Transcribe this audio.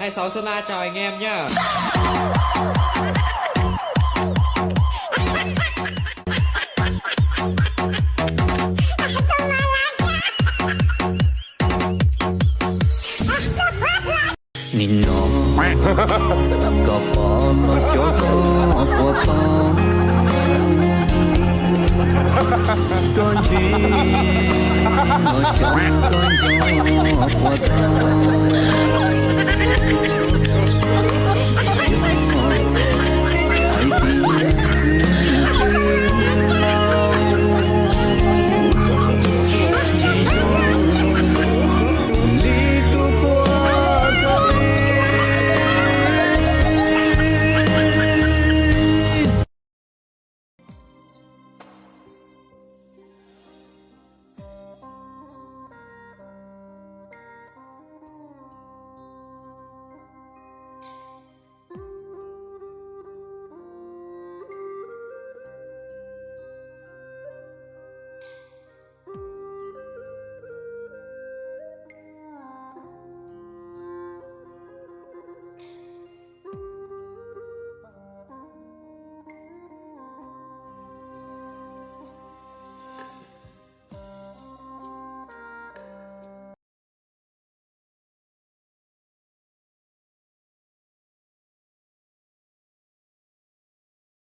Hai sáu Sơn La chào anh em nhá. Nhìn nó có bỏ một số của con chim một số con gió của con